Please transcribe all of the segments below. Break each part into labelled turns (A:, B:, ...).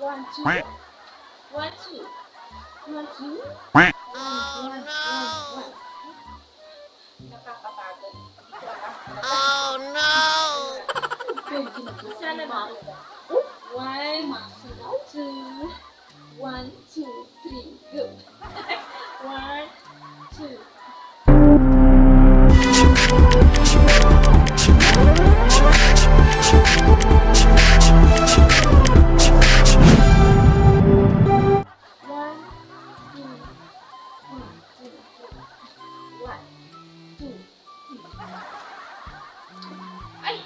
A: One, two. One, two. One, two. One. Nakakapagod. Oh, no! Sana ba? One, two. One, two, three. Go. One, two. Ay!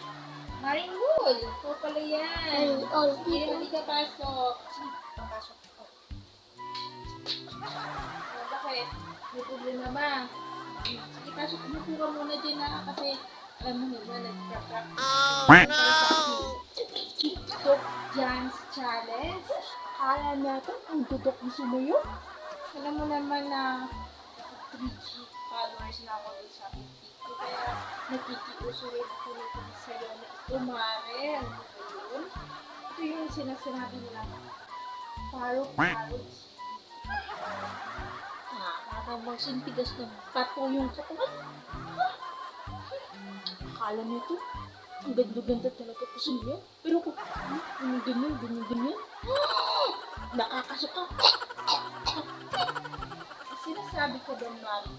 A: Maringol! Ito pala yan. Hindi ka pasok. Sige, papasok ko. Bakit? May problema ba? Sige, pasok. Umupo ka muna dyan na kasi alam mo naman, nag-practice. Oh, no! TikTok Dance Challenge. Akala natin ang dudok ni Sumayo. Alam mo naman na 3K followers na ako din sa TikTok. Kaya nakikiusulit ako nito sa'yo na umare. Ano ba yun? Ito yung sinasabi nila. Paro-paro. Nakakabang sintigas ng pato yung katawan. Akala nito, ang ganda-ganda talaga ko sa'yo. Pero kung ganyan. Nakakasuka. Sinasabi ko ba, Mari?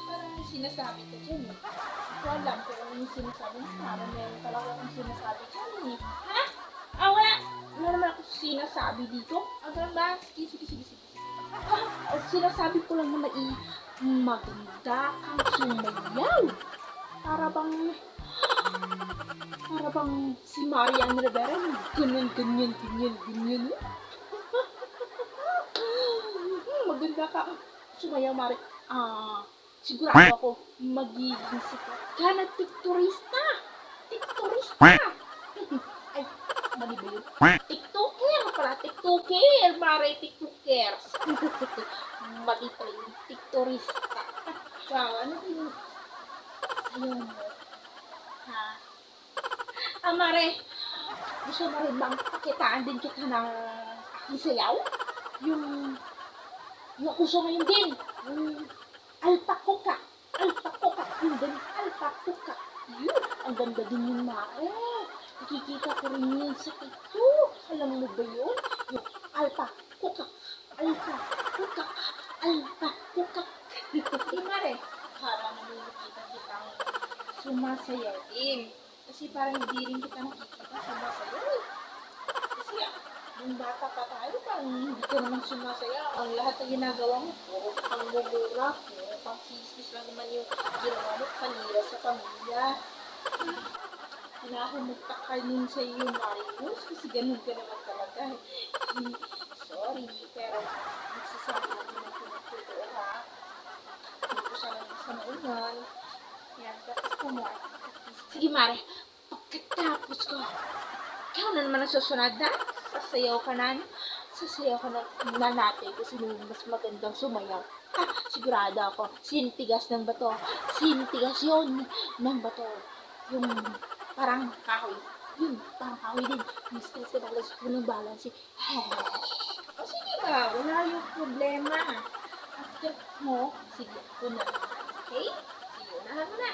A: Parang may sinasabi ko dyan eh. Ito alam ko ano yung sinasabi mo. Parang meron talaga akong sinasabi dyan eh. Ha? Wala! Wala naman ako sinasabi dito. Ganun ba? Sige. Sinasabi ko lang na maganda kang sumayaw. Para bang si Marian Rivera ganyan. Maganda ka. Sumayaw, Mari. Sigurado ako magiging sikat ka na tikturista. Ay, mali ba yun? Tiktoker pala. Tiktoker, Mari. Tiktokers. Mali pala yun. Tikturista. Wow, ano yun? Ayaw mo. Ha? Mari, gusto mo rin bang pakitaan din kita ng aking sayaw? Yung uso ngayon din. Alpakuka. Yung ganun, alpakuka. Yun, ang ganda din yun, Mare. Nakikita ko rin yun sa TikTok. Alam mo ba yun? Yung alpakuka. Di, Mare, parang nakikita kitang sumasayaw din. Kasi parang hindi rin kita nakikita sumasayaw. Kasi nung bata pa tayo, parang hindi ka naman sumasaya. Ang lahat na ginagawa mo, puro pang mumura, puro pang kismis lang naman yung ginawa mo, kanila sa pamilya. Hinahumukta ka nun sa iyo, Marius, kasi ganun ka naman talaga. Sorry, pero nagsasabi lang naman ko ng totoo, ha? Hindi ko siya lang sa maunan. Yan, tapos ko mo. Sige, Mare, pagkatapos ko, ikaw na naman ang susunod na. Sasayaw ka na natin kasi mas magandang sumayaw. Sigurado ako, sintigas ng bato. Sintigas yun ng bato. Yung parang kahoy. Yun, parang kahoy din. Yung stress ka balas ko ng balance. O sige ba, wala yung problema. After mo, sige, ako na. Okay? Sige, unahan mo na.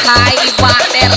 B: High water